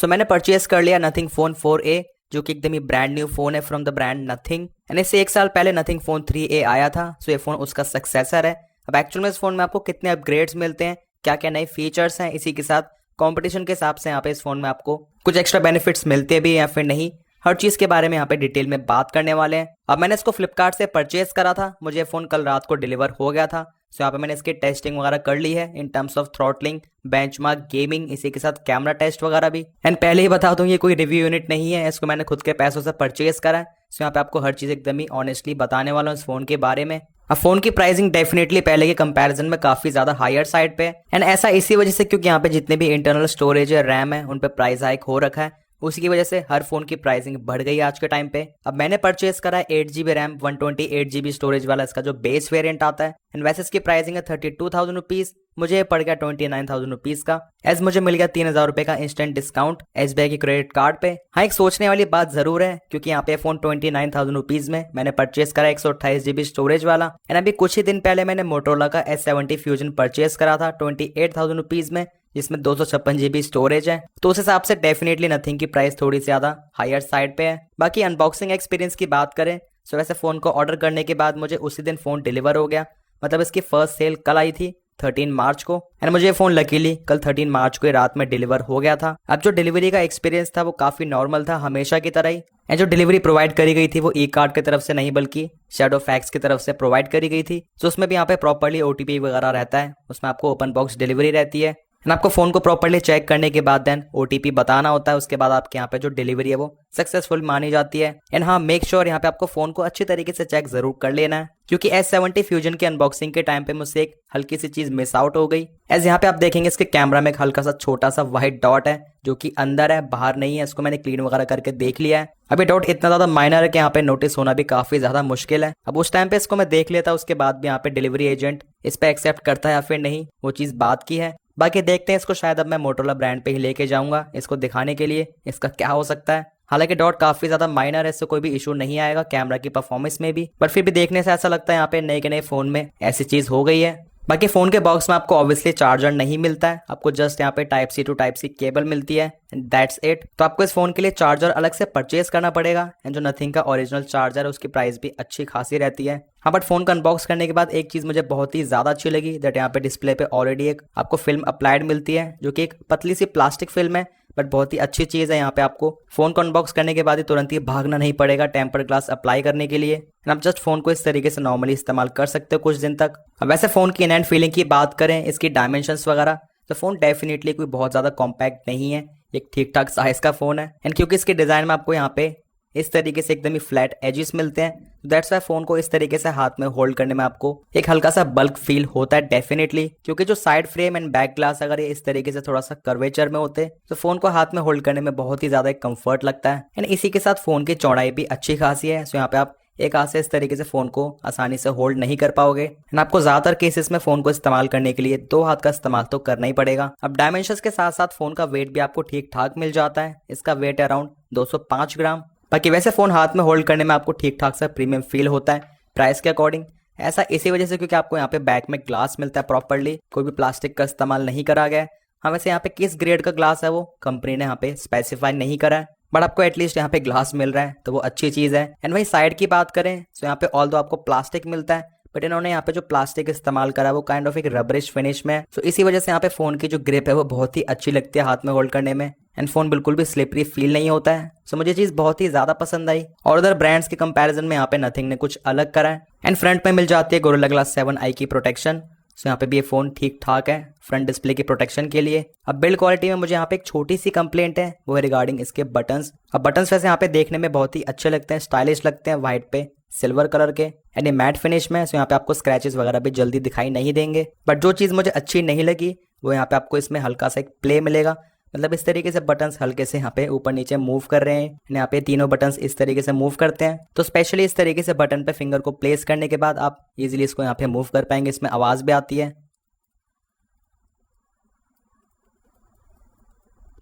सो मैंने परचेस कर लिया नथिंग फ़ोन 4A, जो कि एकदम ही ब्रांड न्यू फ़ोन है from the brand nothing. And इससे 1 साल पहले नथिंग फ़ोन 3A आया था। सो ये फ़ोन उसका सक्सेसर है। अब एक्चुअल में इस फ़ोन में आपको कितने अपग्रेड्स मिलते हैं, क्या क्या नए फीचर्स हैं, इसी के साथ कंपटीशन के हिसाब से यहाँ पे इस फ़ोन में आपको कुछ एक्स्ट्रा बेनिफिट्स मिलते भी या फिर नहीं, हर चीज़ के बारे में यहाँ पे डिटेल में बात करने वाले हैं। अब मैंने इसको फ्लिपकार्ट से परचेस करा था, मुझे फ़ोन कल रात को डिलीवर हो गया था। सो यहाँ पे मैंने इसकी टेस्टिंग वगैरह कर ली है in terms of throttling, benchmark, gaming, इसी के साथ कैमरा टेस्ट वगैरह भी। एंड पहले ही बता दूं ये कोई रिव्यू यूनिट नहीं है, इसको मैंने खुद के पैसों से परचेस करा है। सो यहाँ पे आपको हर चीज़ एकदम ही ऑनेस्टली बताने वाला हूँ इस फ़ोन के बारे में। अब फ़ोन की प्राइसिंग डेफिनेटली पहले के कंपैरिजन में काफ़ी ज़्यादा हायर साइड पे है। एंड ऐसा इसी वजह से क्योंकि यहाँ पे जितने भी इंटरनल स्टोरेज है, रैम है, उन पे प्राइस हाइक हो रखा है। उसी की वजह से हर फोन की प्राइसिंग बढ़ गई आज के टाइम पे। अब मैंने परचेस करा है 8GB रैम 128GB स्टोरेज वाला, इसका जो बेस वेरिएंट आता है। एंड वैसे इसकी प्राइसिंग है 32,000 रुपीज़, मुझे पड़ गया 29,000 रुपीज़ का। एज मुझे मिल गया 3,000 रुपये का इंस्टेंट डिस्काउंट SBI की क्रेडिट कार्ड पे। हाँ, एक सोचने वाली बात जरूर है क्योंकि यहाँ पे फोन 29,000 रुपीज़ में मैंने परचेस करा 128GB स्टोरेज वाला। एंड अभी कुछ ही दिन पहले मैंने मोटोरोला का S70 फ्यूजन परचेस करा था 28,000 रुपीज़ में, जिसमें 256GB स्टोरेज है। तो उस हिसाब से डेफिनेटली नथिंग की प्राइस थोड़ी ज़्यादा हायर साइड पे है। बाकी अनबॉक्सिंग एक्सपीरियंस की बात करें तो वैसे फ़ोन को ऑर्डर करने के बाद मुझे उसी दिन फ़ोन डिलीवर हो गया। मतलब इसकी फर्स्ट सेल कल आई थी 13 मार्च को, एंड मुझे ये फ़ोन लकीली कल 13 मार्च को ही रात में डिलीवर हो गया था। अब जो डिलीवरी का एक्सपीरियंस था वो काफ़ी नॉर्मल था, हमेशा की तरह ही। एंड जो डिलीवरी प्रोवाइड करी गई थी वो ई कार्ड की तरफ से नहीं बल्कि शैडो फैक्स की तरफ से प्रोवाइड करी गई थी। तो उसमें भी यहाँ पे प्रॉपर्ली OTP वगैरह रहता है, उसमें आपको ओपन बॉक्स डिलीवरी रहती है। एंड आपको फोन को प्रॉपर्ली चेक करने के बाद देन OTP बताना होता है, उसके बाद आपके यहाँ पे जो डिलीवरी है वो सक्सेसफुल मानी जाती है। एंड हाँ, मेक श्योर यहाँ पे आपको फोन को अच्छी तरीके से चेक जरूर कर लेना है क्योंकि S70 फ्यूजन के अनबॉक्सिंग के टाइम पे मुझसे एक हल्की सी चीज मिस आउट हो गई। एज यहाँ पे आप देखेंगे इसके कैमरा में एक हल्का सा छोटा सा व्हाइट डॉट है जो कि अंदर है, बाहर नहीं है। इसको मैंने क्लीन वगैरह करके देख लिया है। अभी डॉट इतना ज्यादा माइनर है कि यहाँ पे नोटिस होना भी काफी ज्यादा मुश्किल है। अब उस टाइम पे इसको मैं देख लेता, उसके बाद भी यहाँ पे डिलीवरी एजेंट इस पे एक्सेप्ट करता है या फिर नहीं, वो चीज बात की है। बाकी देखते हैं, इसको शायद अब मैं मोटोरोला ब्रांड पे ही लेके जाऊंगा इसको दिखाने के लिए इसका क्या हो सकता है। हालांकि डॉट काफी ज्यादा माइनर है, इससे कोई भी इशू नहीं आएगा कैमरा की परफॉर्मेंस में भी, बट फिर भी देखने से ऐसा लगता है यहाँ पे नए के नए फोन में ऐसी चीज हो गई है। बाकी फोन के बॉक्स में आपको ऑब्वियसली चार्जर नहीं मिलता है, आपको जस्ट यहाँ पे Type-C to Type-C केबल मिलती है, दैट्स इट। तो आपको इस फोन के लिए चार्जर अलग से परचेस करना पड़ेगा। एंड जो नथिंग का ओरिजिनल चार्जर है उसकी प्राइस भी अच्छी खासी रहती है। हाँ, बट फोन का अनबॉक्स करने के बाद एक चीज मुझे बहुत ही ज्यादा अच्छी लगी, दैट यहाँ पे डिस्प्ले पे ऑलरेडी एक आपको फिल्म अप्लाइड मिलती है जो कि एक पतली सी प्लास्टिक फिल्म है, बट बहुत ही अच्छी चीज़ है। यहाँ पे आपको फोन को अनबॉक्स करने के बाद ही तुरंत ही भागना नहीं पड़ेगा टेम्पर्ड ग्लास अप्लाई करने के लिए। आप जस्ट फोन को इस तरीके से नॉर्मली इस्तेमाल कर सकते हो कुछ दिन तक। अब वैसे फोन की इन हैंड फीलिंग की बात करें, इसकी डायमेंशंस वगैरह, तो फोन डेफिनेटली कोई बहुत ज़्यादा कॉम्पैक्ट नहीं है, एक ठीक ठाक साइज का फोन है। एंड क्योंकि इसके डिज़ाइन में आपको यहाँ पे इस तरीके से एकदम ही फ्लैट एजेस मिलते हैं, दैट्स वाई फोन को इस तरीके से हाथ में होल्ड करने में आपको एक हल्का सा बल्क फील होता है डेफिनेटली। क्योंकि जो side frame and back glass अगर ये इस तरीके से थोड़ा सा कर्वेचर में होते तो फोन को हाथ में होल्ड करने में बहुत ही ज्यादा कंफर्ट लगता है। एंड इसी के साथ फोन की चौड़ाई भी अच्छी खासी है। सो यहाँ पे आप एक हाथ से इस तरीके से फोन को आसानी से होल्ड नहीं कर पाओगे। एंड आपको ज्यादातर केसेस में फोन को इस्तेमाल करने के लिए दो हाथ का इस्तेमाल तो करना ही पड़ेगा। अब डायमेंशंस के साथ साथ फोन का वेट भी आपको ठीक ठाक मिल जाता है, इसका वेट अराउंड 205 ग्राम। बाकी वैसे फोन हाथ में होल्ड करने में आपको ठीक ठाक सा प्रीमियम फील होता है प्राइस के अकॉर्डिंग। ऐसा इसी वजह से क्योंकि आपको यहाँ पे बैक में ग्लास मिलता है प्रॉपर्ली, कोई भी प्लास्टिक का इस्तेमाल नहीं करा गया है। हाँ, वैसे यहाँ पे किस ग्रेड का ग्लास है वो कंपनी ने यहाँ पे स्पेसिफाई नहीं करा है, बट आपको एटलीस्ट यहाँ पे ग्लास मिल रहा है तो वो अच्छी चीज़ है। एंड वही साइड की बात करें तो यहाँ पे ऑल दो आपको प्लास्टिक मिलता है, बट इन्होंने यहाँ पे जो प्लास्टिक इस्तेमाल करा है वो काइंड ऑफ एक रबरिश फिनिश में है। तो इसी वजह से यहाँ पे फोन की जो ग्रिप है वो बहुत ही अच्छी लगती है हाथ में होल्ड करने में। एंड फोन बिल्कुल भी स्लिपरी फील नहीं होता है। सो मुझे चीज़ बहुत ही ज़्यादा पसंद आई। और अदर ब्रांड्स के कंपैरिजन में यहाँ पे नथिंग ने कुछ अलग करा है। एंड फ्रंट में मिल जाती है गोरिल्ला ग्लास 7i की प्रोटेक्शन। सो यहाँ पे भी ये फ़ोन ठीक ठाक है फ्रंट डिस्प्ले की प्रोटेक्शन के लिए। अब बिल्ड क्वालिटी में मुझे यहाँ पे एक छोटी सी कंप्लेंट है, वो है रिगार्डिंग इसके बटन्स। अब बटन्स वैसे यहाँ पे देखने में बहुत ही अच्छे लगते हैं, स्टाइलिश लगते हैं, व्हाइट पे सिल्वर कलर के एंड ये मैट फिनिश में। सो यहाँ पे आपको स्क्रैचेस वगैरह भी जल्दी दिखाई नहीं देंगे। बट जो चीज़ मुझे अच्छी नहीं लगी वो यहाँ पे आपको इसमें हल्का सा एक प्ले मिलेगा। मतलब इस तरीके से बटन्स हल्के से यहाँ पे ऊपर नीचे मूव कर रहे हैं। यहाँ पे तीनों बटन्स इस तरीके से मूव करते हैं, तो स्पेशली इस तरीके से बटन पे फिंगर को प्लेस करने के बाद आप इजीली इसको यहाँ पे मूव कर पाएंगे। इसमें आवाज़ भी आती है।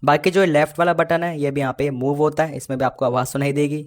बाकी जो लेफ्ट वाला बटन है ये भी यहाँ पे मूव होता है, इसमें भी आपको आवाज़ सुनाई देगी।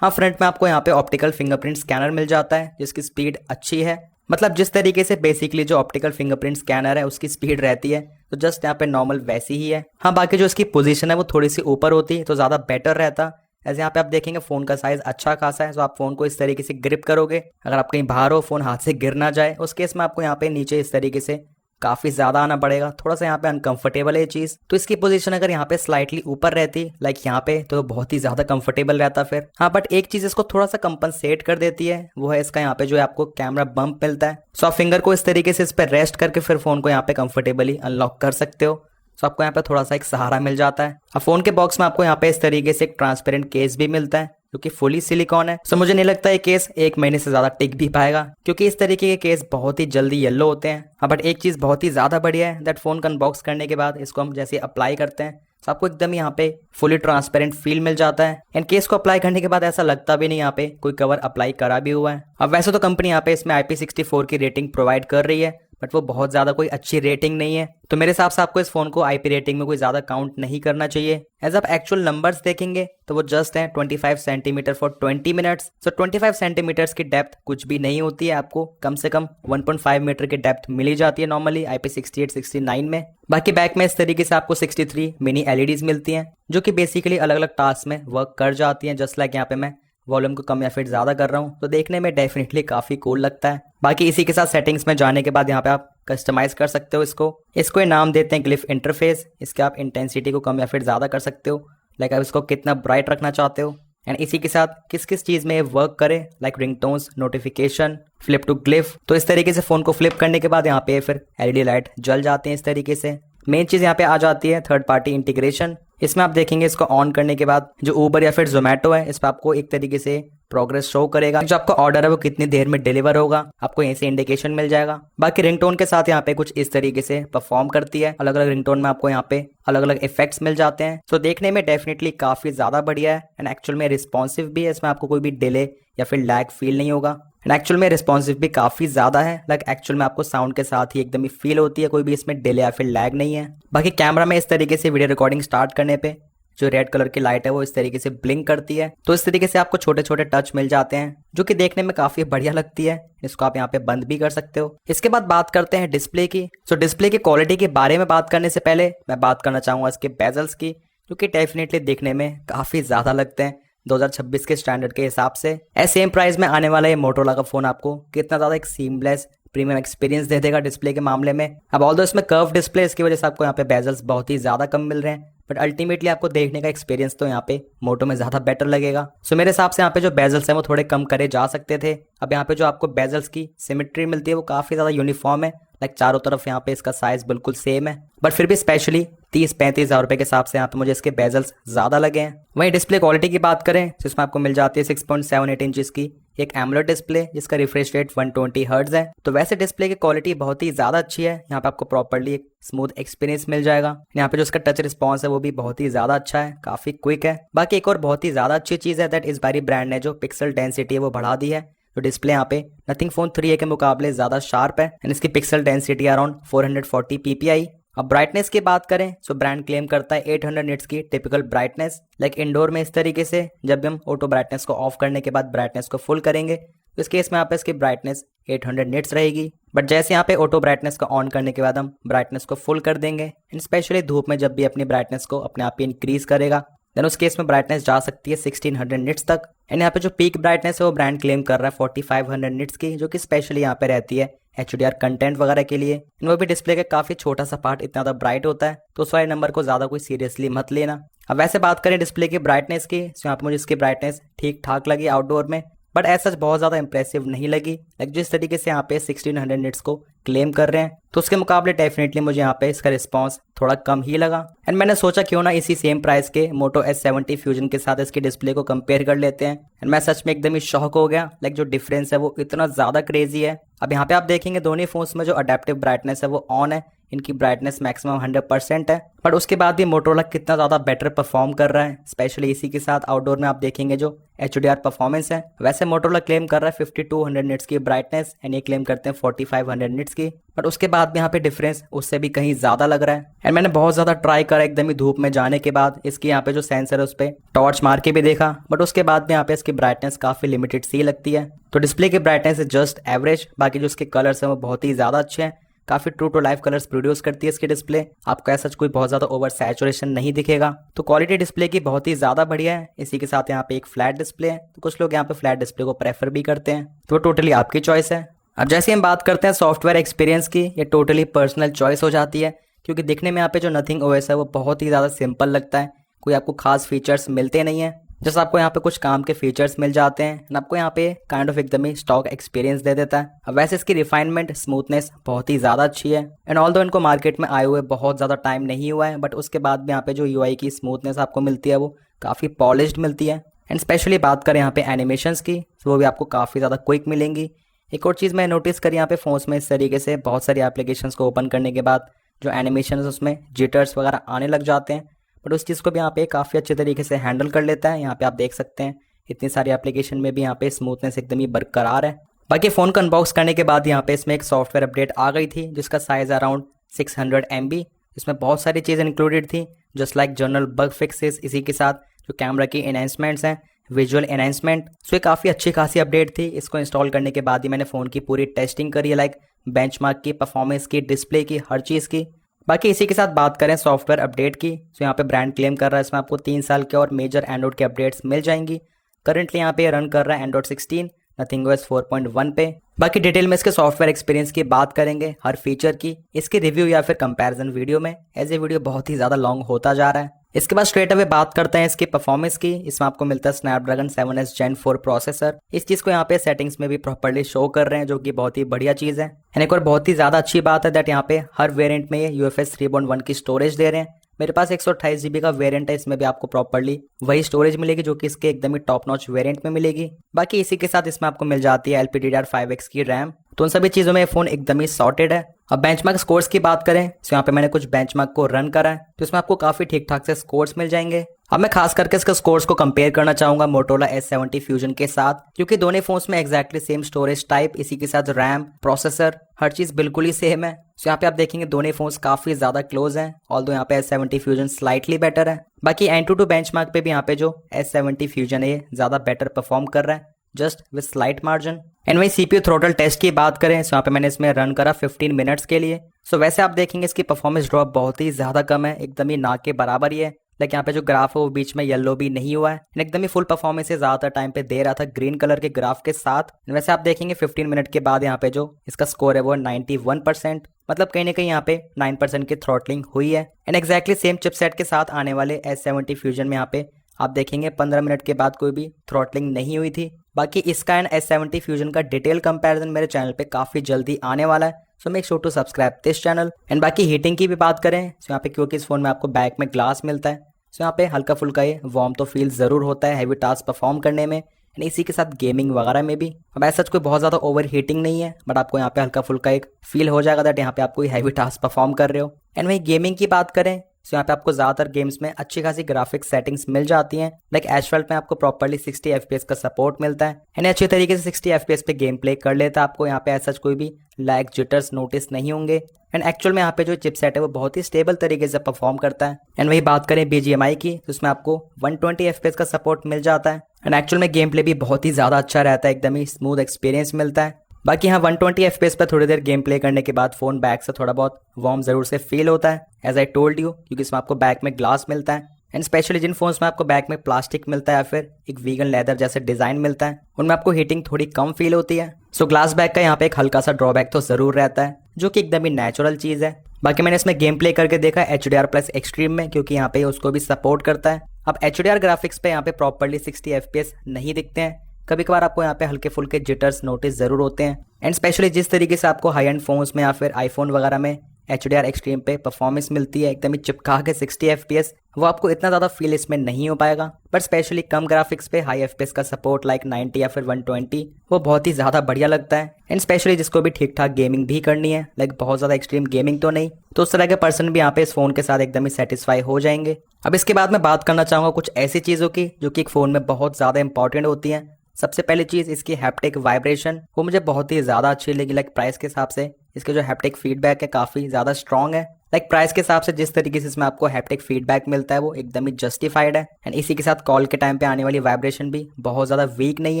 हाँ, फ्रंट में आपको यहाँ पे ऑप्टिकल फिंगरप्रिंट स्कैनर मिल जाता है जिसकी स्पीड अच्छी है। मतलब जिस तरीके से बेसिकली जो ऑप्टिकल फिंगरप्रिंट स्कैनर है उसकी स्पीड रहती है तो जस्ट यहाँ पे नॉर्मल वैसी ही है। हाँ, बाकी जो इसकी पोजीशन है वो थोड़ी सी ऊपर होती तो ज़्यादा बेटर रहता। ऐसे यहाँ पे आप देखेंगे फ़ोन का साइज़ अच्छा खासा है, तो आप फ़ोन को इस तरीके से ग्रिप करोगे, अगर आप कहीं बाहर हो फ़ोन हाथ से गिर ना जाए उस केस में आपको यहाँ पे नीचे इस तरीके से काफ़ी ज़्यादा आना पड़ेगा। थोड़ा सा यहाँ पे अनकंफर्टेबल है ये चीज़। तो इसकी पोजीशन अगर यहाँ पे स्लाइटली ऊपर रहती लाइक यहाँ पे तो बहुत ही ज़्यादा कंफर्टेबल रहता फिर। हाँ, बट एक चीज़ इसको थोड़ा सा कंपनसेट कर देती है, वो है इसका यहाँ पे जो है आपको कैमरा बम्प मिलता है। सो आप फिंगर को इस तरीके से इस पर रेस्ट करके फिर फ़ोन को यहाँ पे कंफर्टेबली अनलॉक कर सकते हो। सो आपको यहाँ पे थोड़ा सा एक सहारा मिल जाता है। अब फ़ोन के बॉक्स में आपको यहाँ पे इस तरीके से एक ट्रांसपेरेंट केस भी मिलता है जो कि फुली सिलिकॉन है। सो मुझे नहीं लगता ये केस 1 महीने से ज़्यादा टिक भी पाएगा, क्योंकि इस तरीके के केस बहुत ही जल्दी येलो होते हैं। हाँ, बट एक चीज़ बहुत ही ज़्यादा बढ़िया है दैट फ़ोन का अनबॉक्स करने के बाद इसको हम जैसे अप्लाई करते हैं तो आपको एकदम यहाँ पे फुली ट्रांसपेरेंट फील मिल जाता है। एंड केस को अप्लाई करने के बाद ऐसा लगता भी नहीं यहाँ पे कोई कवर अप्लाई करा भी हुआ है। अब वैसे तो कंपनी यहाँ पे इसमें IP64 की रेटिंग प्रोवाइड कर रही है, बट वो बहुत ज़्यादा कोई अच्छी रेटिंग नहीं है। तो मेरे हिसाब से आपको इस फ़ोन को IP रेटिंग में कोई ज़्यादा काउंट नहीं करना चाहिए। एज आप एक्चुअल नंबर्स देखेंगे तो वो जस्ट हैं 25 centimetre for 20 minutes. So 25 centimetres की डेप्थ कुछ भी नहीं होती है, आपको कम से कम 1.5 मीटर की डेप्थ मिली जाती है नॉर्मली IP68 69 में। बाकी बैक में इस तरीके से आपको 63 मिनी LEDs मिलती हैं जो कि बेसिकली अलग अलग टास्क में वर्क कर जाती हैं। जस्ट लाइक यहाँ पे मैं वॉल्यूम को कम या फिर ज़्यादा कर रहा हूँ तो देखने में डेफिनेटली काफ़ी कूल लगता है। बाकी इसी के साथ सेटिंग्स में जाने के बाद यहाँ पे आप कस्टमाइज कर सकते हो इसको ये नाम देते हैं ग्लिफ इंटरफेस। इसके आप इंटेंसिटी को कम या फिर ज़्यादा कर सकते हो, लाइक आप इसको कितना ब्राइट रखना चाहते हो। एंड इसी के साथ किस किस चीज़ में ये वर्क करे, like ringtones, notification, flip to glyph. तो इस तरीके से फ़ोन को फ्लिप करने के बाद यहाँ पे फिर LED लाइट जल जाते हैं इस तरीके से। मेन चीज़ यहाँ पे आ जाती है थर्ड पार्टी इंटीग्रेशन। इसमें आप देखेंगे इसको ऑन करने के बाद जो ऊबर या फिर जोमेटो है इस पर आपको एक तरीके से प्रोग्रेस शो करेगा, जो आपका ऑर्डर है वो कितनी देर में डिलीवर होगा आपको यहीं से इंडिकेशन मिल जाएगा। बाकी रिंगटोन के साथ यहाँ पे कुछ इस तरीके से परफॉर्म करती है। अलग अलग रिंगटोन में आपको यहाँ पे अलग अलग इफेक्ट्स मिल जाते हैं। तो देखने में डेफिनेटली काफ़ी ज़्यादा बढ़िया है एंड एक्चुअल में रिस्पॉन्सिव भी है। इसमें आपको कोई भी डिले या फिर लैग फील नहीं होगा एंड एक्चुअल में रिस्पॉन्सिव भी काफ़ी ज़्यादा है। लाइक एक्चुअल में आपको साउंड के साथ ही एकदम ही फील होती है, कोई भी इसमें डिले या फिर लैग नहीं है। बाकी कैमरा में इस तरीके से वीडियो रिकॉर्डिंग स्टार्ट करने पे जो रेड कलर की लाइट है वो इस तरीके से ब्लिंक करती है। तो इस तरीके से आपको छोटे छोटे टच मिल जाते हैं जो कि देखने में काफ़ी बढ़िया लगती है। इसको आप यहाँ पे बंद भी कर सकते हो। इसके बाद बात करते हैं डिस्प्ले की। सो डिस्प्ले की क्वालिटी के बारे में बात करने से पहले मैं बात करना चाहूँगा इसके बेजल्स की, जो कि डेफिनेटली देखने में काफ़ी ज़्यादा लगते हैं 2026 के स्टैंडर्ड के हिसाब से। सेम प्राइस में आने वाला ये मोटोरोला का फ़ोन आपको कितना ज़्यादा एक सीमलेस प्रीमियम एक्सपीरियंस दे देगा डिस्प्ले के मामले में। अब ऑल्दो इसमें कर्व डिस्प्ले इसकी वजह से आपको यहाँ पे बेजल्स बहुत ही ज़्यादा कम मिल रहे हैं, बट अल्टीमेटली आपको देखने का एक्सपीरियंस तो यहाँ पे मोटो में ज़्यादा बेटर लगेगा। सो मेरे हिसाब से यहाँ पे जो बेजल्स हैं वो थोड़े कम करे जा सकते थे। अब यहाँ पे जो आपको बेजल्स की सिमेट्री मिलती है वो काफ़ी ज़्यादा यूनिफॉर्म है, लाइक चारों तरफ यहाँ पे इसका साइज बिल्कुल सेम है, बट फिर भी स्पेशली 30-35 हज़ार रुपये के हिसाब से यहाँ पे मुझे इसके बेजल्स ज़्यादा लगे हैं। वहीं डिस्प्ले क्वालिटी की बात करें तो इसमें आपको मिल जाती है 6.78 इंचज़ की एक एमोलेड डिस्प्ले जिसका रिफ्रेश रेट 120 हर्ट्ज है। तो वैसे डिस्प्ले की क्वालिटी बहुत ही ज़्यादा अच्छी है। यहाँ पे आपको प्रॉपर्ली एक स्मूथ एक्सपीरियंस मिल जाएगा। यहाँ पे जो इसका टच रिस्पॉन्स है वो भी बहुत ही ज़्यादा अच्छा है, काफ़ी क्विक है। बाकी एक और बहुत ही ज़्यादा अच्छी चीज़ है दैट इस बारी ब्रांड ने जो पिक्सल डेंसिटी है वो बढ़ा दी है। तो डिस्प्ले यहाँ पे नथिंग फोन 3A के मुकाबले ज़्यादा शार्प है एंड इसकी पिक्सल डेंसिटी अराउंड 440 ppi। अब ब्राइटनेस की बात करें तो ब्रांड क्लेम करता है 800 निट्स की टिपिकल ब्राइटनेस। लाइक इंडोर में इस तरीके से जब भी हम ऑटो ब्राइटनेस को ऑफ करने के बाद ब्राइटनेस को फुल करेंगे तो इस केस में यहाँ पे इसकी ब्राइटनेस 800 निट्स रहेगी, बट जैसे यहाँ पे ऑटो ब्राइटनेस को ऑन करने के बाद हम ब्राइटनेस को फुल कर देंगे एंड स्पेशली धूप में जब भी अपनी ब्राइटनेस को अपने आप ही इंक्रीज करेगा देन उस केस में ब्राइटनेस जा सकती है 1600 निट्स तक। एंड यहाँ पे जो पीक ब्राइटनेस है वो ब्रांड क्लेम कर रहा है 4500 निट्स की, जो कि स्पेशली यहाँ पे रहती है HDR कंटेंट वगैरह के लिए। वो भी डिस्प्ले का काफ़ी छोटा सा पार्ट इतना ज़्यादा ब्राइट होता है, तो उस वाले नंबर को ज़्यादा कोई सीरियसली मत लेना। अब वैसे बात करें डिस्प्ले की ब्राइटनेस की तो यहाँ पे मुझे इसकी ब्राइटनेस ठीक ठाक लगी आउटडोर में, बट ऐसा बहुत ज़्यादा इंप्रेसिव नहीं लगी। लाइक जिस तरीके से यहाँ पे 1600 निट्स को क्लेम कर रहे हैं तो उसके मुकाबले डेफिनेटली मुझे यहाँ पे इसका रिस्पांस थोड़ा कम ही लगा। एंड मैंने सोचा क्यों ना इसी सेम प्राइस के मोटो S70 फ्यूजन के साथ इसकी डिस्प्ले को कंपेयर कर लेते हैं। एंड मैं सच में एकदम ही शॉक हो गया, लाइक जो डिफरेंस है वो इतना ज़्यादा क्रेजी है। अब यहाँ पे आप देखेंगे दोनों फोन्स में जो अडेप्टिव ब्राइटनेस है वो ऑन है इनकी ब्राइटनेस मैक्सिमम 100% है, बट उसके बाद भी मोटोरोला कितना ज़्यादा बेटर परफॉर्म कर रहा है, स्पेशली इसी के साथ आउटडोर में आप देखेंगे जो HDR परफॉर्मेंस है। वैसे मोटोरोला क्लेम कर रहा है 5200 निट्स की ब्राइटनेस एंड ये क्लेम करते हैं 4500 निट्स की, बट उसके बाद भी यहाँ पे डिफरेंस उससे भी कहीं ज़्यादा लग रहा है। एंड मैंने बहुत ज़्यादा ट्राई करा एकदम ही धूप में जाने के बाद इसकी यहाँ पे जो सेंसर है उस पर टॉर्च मार के भी देखा, बट उसके बाद भी यहाँ पे इसकी ब्राइटनेस काफ़ी लिमिटेड सी लगती है। तो डिस्प्ले की ब्राइटनेस इज जस्ट एवरेज, बाकी जो इसके कलर्स हैं वो बहुत ही ज़्यादा अच्छे हैं, काफी true to life colours produce करती है इसकी डिस्प्ले। आपको ऐसा कोई बहुत ज्यादा ओवर सैचुरेशन नहीं दिखेगा, तो क्वालिटी डिस्प्ले की बहुत ही ज्यादा बढ़िया है। इसी के साथ यहाँ पे एक फ्लैट डिस्प्ले है, तो कुछ लोग यहाँ पे फ्लैट डिस्प्ले को प्रेफर भी करते हैं, तो टोटली आपकी चॉइस है। अब जैसे हम बात करते हैं सॉफ्टवेयर एक्सपीरियंस की, ये टोटली पर्सनल चॉइस हो जाती है, क्योंकि दिखने में यहाँ पे जो नथिंग OS है वो बहुत ही ज़्यादा सिंपल लगता है, कोई आपको खास फीचर्स मिलते नहीं है। जैसे आपको यहाँ पे कुछ काम के फीचर्स मिल जाते हैं एंड आपको यहाँ पे काइंड ऑफ एकदम ही स्टॉक एक्सपीरियंस दे देता है। अब वैसे इसकी रिफाइनमेंट स्मूथनेस बहुत ही ज़्यादा अच्छी है, एंड ऑल्दो इनको मार्केट में आए हुए बहुत ज़्यादा टाइम नहीं हुआ है, बट उसके बाद भी यहाँ पे जो UI की स्मूथनेस आपको मिलती है वो काफ़ी पॉलिश्ड मिलती है। एंड स्पेशली बात करें यहाँ पे एनिमेशंस की, तो वो भी आपको काफ़ी ज़्यादा क्विक मिलेंगी। एक और चीज़ मैं नोटिस करी यहाँ पे फोन्स में, इस तरीके से बहुत सारी एप्लीकेशंस को ओपन करने के बाद जो एनिमेशन है उसमें जिटर्स वगैरह आने लग जाते हैं, बट उस चीज़ को भी यहाँ पे काफ़ी अच्छे तरीके से हैंडल कर लेता है। यहाँ पे आप देख सकते हैं इतनी सारी एप्लीकेशन में भी यहाँ पे स्मूथनेस एकदम ही बरकरार है। बाकी फ़ोन को अनबॉक्स करने के बाद यहाँ पे इसमें एक सॉफ्टवेयर अपडेट आ गई थी जिसका साइज़ अराउंड 600 MB। इसमें बहुत सारी चीज़ें इंक्लूडेड थी, just like general bug fixes, इसी के साथ जो कैमरा की एनहेंसमेंट्स हैं, विजुअल एनहेंसमेंट। सो ये काफ़ी अच्छी खासी अपडेट थी। इसको इंस्टॉल करने के बाद ही मैंने फ़ोन की पूरी टेस्टिंग करी है, लाइक बेंचमार्क की, परफॉर्मेंस की, डिस्प्ले की, हर चीज़ की। बाकी इसी के साथ बात करें सॉफ्टवेयर अपडेट की, तो यहाँ पे ब्रांड क्लेम कर रहा है इसमें आपको 3 साल के और मेजर एंड्रॉइड के अपडेट्स मिल जाएंगी। करंटली यहाँ पे रन कर रहा है एंड्रॉइड 16 नथिंग OS 4.1 पे। बाकी डिटेल में इसके सॉफ्टवेयर एक्सपीरियंस की बात करेंगे, हर फीचर की, इसके रिव्यू या फिर कंपैरिजन वीडियो में, एज ए वीडियो बहुत ही ज़्यादा लॉन्ग होता जा रहा है। इसके बाद स्ट्रेट अवे बात करते हैं इसकी परफॉर्मेंस की। इसमें आपको मिलता है स्नैपड्रैगन 7S Gen 4 प्रोसेसर। इस चीज़ को यहाँ पे सेटिंग्स में भी प्रॉपर्ली शो कर रहे हैं, जो कि बहुत ही बढ़िया चीज़ है। एंड एक और बहुत ही ज़्यादा अच्छी बात है दैट यहाँ पे हर वेरिएंट में ये UFS 3.1 की स्टोरेज दे रहे हैं। मेरे पास 128 GB का वेरिएंट है, इसमें भी आपको प्रॉपर्ली वही स्टोरेज मिलेगी जो कि इसके एकदम ही टॉप नॉच वेरिएंट में मिलेगी। बाकी इसी के साथ इसमें आपको मिल जाती है LPDDR5X की रैम। तो उन सभी चीज़ों में फ़ोन एकदम ही सॉर्टेड है। अब बेंचमार्क स्कोर्स की बात करें, तो यहाँ पे मैंने कुछ बेंचमार्क को रन करा है, तो इसमें आपको काफ़ी ठीक ठाक से स्कोर्स मिल जाएंगे। अब मैं खास करके इसके स्कोर्स को कंपेयर करना चाहूँगा मोटोरोला S70 फ्यूजन के साथ, क्योंकि दोनों फोन्स में एक्जैक्टली सेम स्टोरेज टाइप, इसी के साथ रैम, प्रोसेसर, हर चीज़ बिल्कुल ही सेम है। तो यहाँ पे आप देखेंगे दोनों फोन्स काफ़ी ज़्यादा क्लोज हैं, ऑल्दो यहाँ पे S70 फ्यूजन स्लाइटली बेटर है। बाकी Antutu बेंचमार्क पे भी यहाँ पे जो S70 फ्यूजन है ये ज़्यादा बेटर परफॉर्म कर रहा है, just with slight margin. And वही CPU थ्रोटल टेस्ट की बात करें, तो यहाँ पे मैंने इसमें रन करा 15 मिनट्स के लिए। सो वैसे आप देखेंगे इसकी परफॉर्मेंस ड्रॉप बहुत ही ज़्यादा कम है, एकदम ही ना के बराबर ही है। लाइक यहाँ पे जो ग्राफ है वो बीच में येलो भी नहीं हुआ है, एकदम ही फुल परफॉर्मेंस से ज़्यादातर टाइम पे दे रहा था ग्रीन कलर के ग्राफ के साथ। वैसे आप देखेंगे 15 मिनट के बाद यहाँ पे जो इसका स्कोर है वो 91%, मतलब कहीं ना कहीं यहाँ पे 9% की थ्रॉटलिंग हुई है। एंड एक्जैक्टली सेम चिपसेट के साथ आने वाले S70 फ्यूजन में यहाँ पे आप देखेंगे 15 मिनट के बाद कोई भी थ्रॉटलिंग नहीं हुई थी। बाकी इसका एंड S70 फ्यूजन का डिटेल कंपैरिजन मेरे चैनल पे काफ़ी जल्दी आने वाला है, so make sure to subscribe this channel. And बाकी हीटिंग की भी बात करें, तो यहाँ पे क्योंकि इस फोन में आपको बैक में ग्लास मिलता है, सो यहाँ पे हल्का फुल्का ये वार्म तो फील ज़रूर होता है हैवी टास्क परफॉर्म करने में, एंड इसी के साथ गेमिंग वगैरह में भी। अब ऐसा कोई बहुत ज़्यादा ओवर हीटिंग नहीं है, बट आपको यहाँ पे हल्का फुल्का एक फील हो जाएगा दैट यहाँ पे आप कोई हैवी टास्क परफॉर्म कर रहे हो। एंड वही गेमिंग की बात करें, तो यहाँ पे आपको ज़्यादातर गेम्स में अच्छी खासी ग्राफिक्स सेटिंग्स मिल जाती हैं। लाइक एसफल्ट में आपको प्रॉपर्ली 60 FPS का सपोर्ट मिलता है, यानी अच्छे तरीके से 60 FPS पे गेम प्ले कर लेता है। आपको यहाँ पे ऐसा कोई भी लैग जिटर्स नोटिस नहीं होंगे, एंड एक्चुअल में यहाँ पे जो चिपसेट है वो बहुत ही स्टेबल तरीके से परफॉर्म करता है। एंड वही बात करें BGMI की, तो उसमें आपको 120 FPS का सपोर्ट मिल जाता है, एंड एक्चुअल में गेम प्ले भी बहुत ही ज़्यादा अच्छा रहता है, एकदम ही स्मूथ एक्सपीरियंस मिलता है। बाकी यहाँ 120 FPS पर थोड़ी देर गेम प्ले करने के बाद फ़ोन बैक से थोड़ा बहुत वार्म ज़रूर से फील होता है, एज आई टोल्ड यू, क्योंकि इसमें आपको बैक में ग्लास मिलता है। एंड स्पेशली जिन फोन्स में आपको बैक में प्लास्टिक मिलता है या फिर एक वीगन लेदर जैसे डिज़ाइन मिलता है, उनमें आपको हीटिंग थोड़ी कम फील होती है। सो ग्लास बैक का यहाँ पे एक हल्का सा ड्रॉबैक तो ज़रूर रहता है, जो कि एकदम ही नेचुरल चीज़ है। बाकी मैंने इसमें गेम प्ले करके देखा HDR+ एक्सट्रीम में, क्योंकि यहाँ पे उसको भी सपोर्ट करता है। अब HDR ग्राफिक्स पे यहाँ पे प्रॉपर्ली 60 FPS नहीं दिखते हैं, कभी कभार आपको यहाँ पे हल्के फुल्के जिटर्स नोटिस ज़रूर होते हैं। एंड स्पेशली जिस तरीके से आपको हाई एंड फोन्स में या फिर आईफोन वगैरह में HDR एक्सट्रीम पे परफॉर्मेंस मिलती है एकदम ही चिपका के 60 FPS, वो आपको इतना ज़्यादा फील इसमें नहीं हो पाएगा। बट स्पेशली कम ग्राफिक्स पे हाई FPS का सपोर्ट लाइक 90 या फिर 120 वो बहुत ही ज़्यादा बढ़िया लगता है। एंड स्पेशली जिसको भी ठीक ठाक गेमिंग भी करनी है, लाइक बहुत ज़्यादा एक्सट्रीम गेमिंग तो नहीं, तो उस तरह के पर्सन भी यहाँ पे इस फ़ोन के साथ एकदम ही सेटिस्फाई हो जाएंगे। अब इसके बाद मैं बात करना चाहूँगा कुछ ऐसी चीज़ों की जो कि एक फ़ोन में बहुत ज़्यादा इंपॉर्टेंट होती हैं। सबसे पहली चीज़ इसकी हैप्टिक वाइब्रेशन, वो मुझे बहुत ही ज़्यादा अच्छी लगी। लाइक प्राइस के हिसाब से इसके जो हैप्टिक फीडबैक है काफ़ी ज़्यादा स्ट्रॉन्ग है। लाइक प्राइस के हिसाब से जिस तरीके से इसमें आपको हैप्टिक फीडबैक मिलता है वो एकदम ही जस्टिफाइड है। एंड इसी के साथ कॉल के टाइम पे आने वाली वाइब्रेशन भी बहुत ज़्यादा वीक नहीं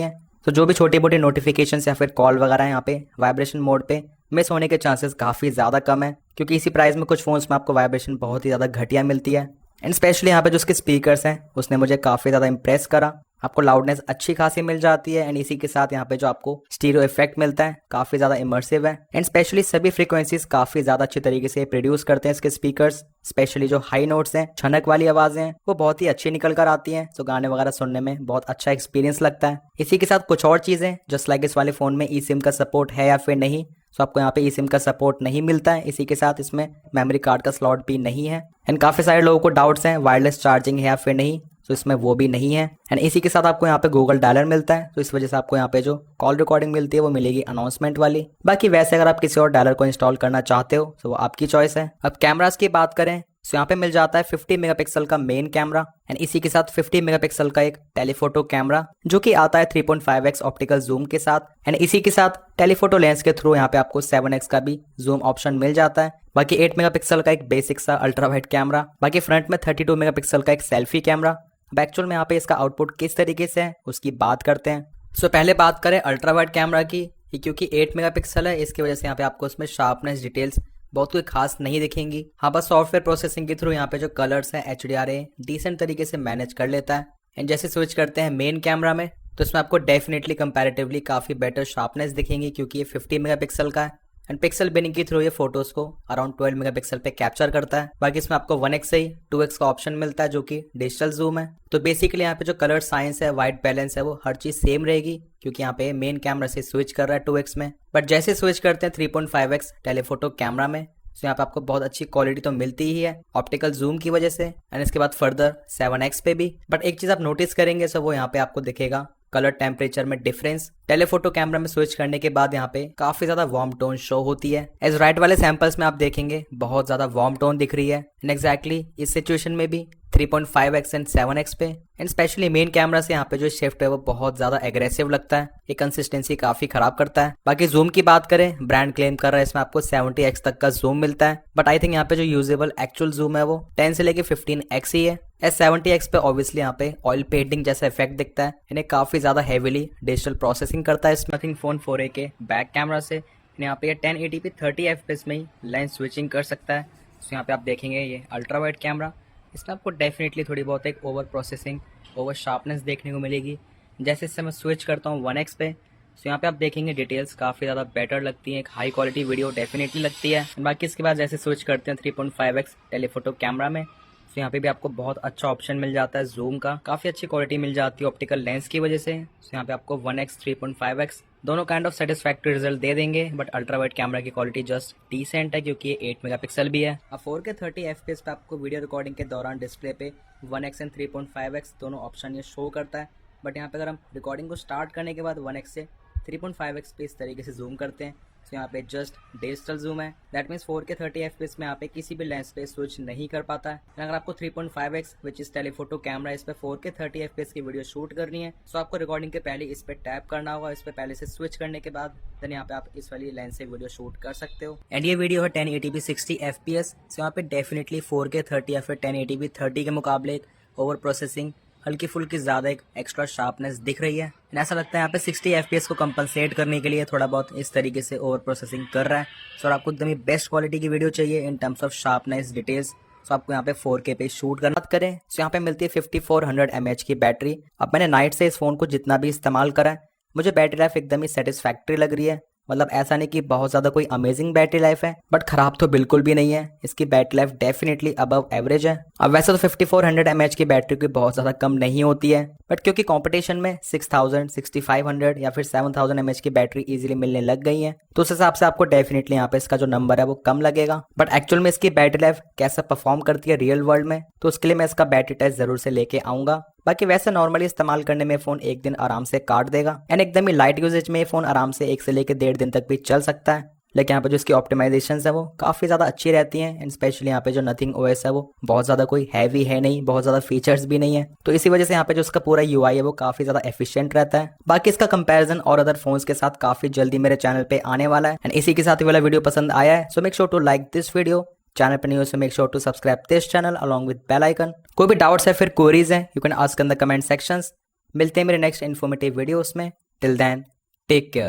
है। तो जो भी छोटी मोटी नोटिफिकेशन या फिर कॉल वगैरह यहाँ पे वाइब्रेशन मोड पे मिस होने के चांसेस काफ़ी ज़्यादा कम है, क्योंकि इसी प्राइस में कुछ फ़ोन्स में आपको वाइब्रेशन बहुत ही ज़्यादा घटिया मिलती है। एंड स्पेशली यहाँ पे जो उसके स्पीकर्स हैं उसने मुझे काफ़ी ज़्यादा इंप्रेस करा। आपको लाउडनेस अच्छी खासी मिल जाती है। एंड इसी के साथ यहाँ पे जो आपको स्टीरियो इफेक्ट मिलता है काफ़ी ज़्यादा इमर्सिव है। एंड स्पेशली सभी फ्रीक्वेंसीज काफ़ी ज़्यादा अच्छी तरीके से प्रोड्यूस करते हैं इसके स्पीकर्स। स्पेशली जो हाई नोट्स हैं, छनक वाली आवाज़ें हैं, वो बहुत ही अच्छी निकल कर आती हैं। तो गाने वगैरह सुनने में बहुत अच्छा एक्सपीरियंस लगता है। इसी के साथ कुछ और चीज़ें, जस्ट लाइक इस वाले फ़ोन में ई सिम का सपोर्ट है या फिर नहीं, तो आपको यहाँ पे ई सिम का सपोर्ट नहीं मिलता है। इसी के साथ इसमें मेमोरी कार्ड का स्लॉट भी नहीं है। एंड काफ़ी सारे लोगों को डाउट्स हैं वायरलेस चार्जिंग है या फिर नहीं, तो इसमें वो भी नहीं है। एंड इसी के साथ आपको यहाँ पे गूगल डायलर मिलता है, तो इस वजह से आपको यहाँ पे जो कॉल रिकॉर्डिंग मिलती है वो मिलेगी अनाउंसमेंट वाली। बाकी वैसे अगर आप किसी और डायलर को इंस्टॉल करना चाहते हो तो वो आपकी चॉइस है। अब कैमरास की बात करें तो यहाँ पे मिल जाता है 50 मेगापिक्सल का मेन कैमरा एंड इसी के साथ 50 मेगापिक्सल का एक टेलीफोटो कैमरा जो कि आता है 3.5x ऑप्टिकल जूम के साथ। एंड इसी के साथ टेलीफोटो लेंस के थ्रू यहाँ पे आपको 7x का भी जूम ऑप्शन मिल जाता है। बाकी 8 मेगापिक्सल का एक बेसिक सा अल्ट्रा वाइड कैमरा, बाकी फ्रंट में 32 मेगापिक्सल का एक सेल्फी कैमरा। अब एक्चुअल में यहाँ पे इसका आउटपुट किस तरीके से है उसकी बात करते हैं। सो पहले बात करें अल्ट्रा वाइड कैमरा की, क्योंकि 8 मेगापिक्सल है इसकी वजह से यहाँ पे आपको उसमें शार्पनेस डिटेल्स बहुत कोई खास नहीं दिखेंगी। हाँ, बस सॉफ्टवेयर प्रोसेसिंग के थ्रू यहाँ पे जो कलर्स हैं HDR डिसेंट तरीके से मैनेज कर लेता है। एंड जैसे स्विच करते हैं मेन कैमरा में तो इसमें आपको डेफिनेटली कंपैरेटिवली काफ़ी बेटर शार्पनेस दिखेंगी, क्योंकि ये 50 मेगापिक्सल का है। एंड पिक्सल बिनिंग के थ्रू ये फोटोज को अराउंड 12 मेगापिक्सल पे कैप्चर करता है। बाकी इसमें आपको 1x से ही 2x का ऑप्शन मिलता है जो कि डिजिटल जूम है। तो बेसिकली यहाँ पे जो कलर साइंस है, वाइट बैलेंस है, वो हर चीज़ सेम रहेगी, क्योंकि यहाँ पे मेन कैमरा से स्विच कर रहा है 2x में। बट जैसे स्विच करते हैं 3.5x टेलीफोटो कैमरा में तो यहाँ पे आपको बहुत अच्छी क्वालिटी तो मिलती ही है ऑप्टिकल जूम की वजह से। एंड इसके बाद फर्दर 7x पे भी। बट एक चीज़ आप नोटिस करेंगे सो वो यहाँ पे आपको दिखेगा कलर टेम्परेचर में डिफरेंस। टेलीफोटो कैमरा में स्विच करने के बाद यहाँ पे काफी ज्यादा वार्म टोन शो होती है। एज राइट वाले सैंपल्स में आप देखेंगे बहुत ज्यादा वार्म टोन दिख रही है। एंड एग्जैक्टली इस सिचुएशन में भी 3.5x एंड 7x पे। एंड स्पेशली मेन कैमरा से यहाँ पे जो शिफ्ट है वो बहुत ज्यादा एग्रेसिव लगता है, ये कंसिस्टेंसी काफी खराब करता है। बाकी जूम की बात करें, ब्रांड क्लेम कर रहा है इसमें आपको 70x तक का जूम मिलता है। बट आई थिंक यहाँ पे जो यूजेबल एक्चुअल जूम है वो 10 से लेके 15x ही है। एस 70x पे ऑब्वियसली यहाँ पे ऑयल पेंटिंग जैसा इफेक्ट दिखता है। इन्हें काफी ज्यादा हेवीली डिजिटल प्रोसेसिंग करता है इसमें। थिंक फोन 4A के बैक कैमरा से यहाँ पे 1080p 30 FPS में ही लेंस स्विचिंग कर सकता है। तो यहाँ पे आप देखेंगे ये अल्ट्रा वाइड कैमरा, इसमें आपको डेफिनेटली थोड़ी बहुत एक ओवर प्रोसेसिंग, ओवर शार्पनेस देखने को मिलेगी। जैसे इससे मैं स्विच करता हूँ 1x पे तो यहाँ पे आप देखेंगे डिटेल्स काफ़ी ज़्यादा बेटर लगती हैं, एक हाई क्वालिटी वीडियो डेफिनेटली लगती है। बाकी इसके बाद जैसे स्विच करते हैं 3.5x टेलीफोटो कैमरा में तो यहाँ पे भी आपको बहुत अच्छा ऑप्शन मिल जाता है जूम का, काफ़ी अच्छी क्वालिटी मिल जाती है ऑप्टिकल लेंस की वजह से। तो यहाँ पे आपको 1x 3.5x दोनों काइंड ऑफ सेटिस्फैक्टरी रिजल्ट दे देंगे। बट अल्ट्रा वाइड कैमरा की क्वालिटी जस्ट डिसेंट है, क्योंकि ये 8 मेगापिक्सल भी है। अब 4K 30 FPS पे आपको वीडियो रिकॉर्डिंग के दौरान डिस्प्ले पे 1x एंड 3.5x दोनों ऑप्शन ये शो करता है। बट यहाँ पे अगर हम रिकॉर्डिंग को स्टार्ट करने के बाद 1x से 3.5x पे इस तरीके से जूम करते हैं तो यहाँ पे जस्ट डिजिटल जूम है। दैट मीन्स 4K 30 FPS में यहाँ पे किसी भी लेंस पे स्विच नहीं कर पाता है। अगर आपको 3.5x which is telephoto camera इस पे 4K 30 FPS की वीडियो शूट करनी है तो आपको रिकॉर्डिंग के पहले इस पे टैप करना होगा, इस पे पहले से स्विच करने के बाद देन यहाँ पे आप इस वाली लेंस से वीडियो शूट कर सकते हो। एंड ये वीडियो है 1080p 60 FPS, तो यहाँ पे डेफिनेटली 4K 30 या फिर 1080p 30 के मुकाबले एक ओवर प्रोसेसिंग हल्की फुल्की ज़्यादा एक एक्स्ट्रा शार्पनेस दिख रही है। ऐसा लगता है यहाँ पे 60 FPS को कंपनसेट करने के लिए थोड़ा बहुत इस तरीके से ओवर प्रोसेसिंग कर रहा है। सो आपको एकदम ही बेस्ट क्वालिटी की वीडियो चाहिए in terms of sharpness details, तो आपको यहाँ पे 4K पे शूट करना। बात करें तो यहाँ पे मिलती है 5400 mAh की बैटरी। अब मैंने नाइट से इस फ़ोन को जितना भी इस्तेमाल करा है मुझे बैटरी लाइफ एकदम ही सेटिस्फैक्ट्री लग रही है। मतलब ऐसा नहीं कि बहुत ज़्यादा कोई अमेजिंग बैटरी लाइफ है, बट खराब तो बिल्कुल भी नहीं है। इसकी battery life definitely above average है। अब वैसे तो 5400 mAh की बैटरी की बहुत ज़्यादा कम नहीं होती है, बट क्योंकि कंपटीशन में 6000, 6500 या फिर 7000 mAh की बैटरी इजीली मिलने लग गई है, तो उस हिसाब से आपको डेफिनेटली यहाँ पे इसका जो नंबर है वो कम लगेगा। बट एक्चुअल में इसकी बैटरी लाइफ कैसे परफॉर्म करती है रियल वर्ल्ड में, तो उसके लिए मैं इसका बैटरी टेस्ट जरूर से लेके आऊंगा। बाकी वैसे नॉर्मली इस्तेमाल करने में फोन एक दिन आराम से काट देगा एंड एकदम ही लाइट यूजेज में ये फोन आराम से 1 से लेकर 1.5 दिन तक भी चल सकता है। लेकिन यहाँ पे जो इसकी ऑप्टिमाइजेशन है वो काफ़ी ज़्यादा अच्छी रहती हैं एंड स्पेशली यहाँ पे जो नथिंग ओएस है वो बहुत ज़्यादा कोई हैवी है नहीं, बहुत ज़्यादा फीचर्स भी नहीं है, तो इसी वजह से यहाँ पे जो इसका पूरा यूआई है वो काफ़ी ज़्यादा एफिशिएंट रहता है। बाकी इसका कंपैरिजन और अदर फोन्स के साथ काफ़ी जल्दी मेरे चैनल पे आने वाला है एंड इसी के साथ ये वाला वीडियो पसंद आया है so make sure to like this video. Channel पर नहीं हो so make sure to subscribe this channel along with bell icon. कोई भी डाउट्स है फिर क्वेरीज है you can ask in the comment sections. मिलते हैं मेरे नेक्स्ट इन्फॉर्मेटिव वीडियोस में। Till then take care.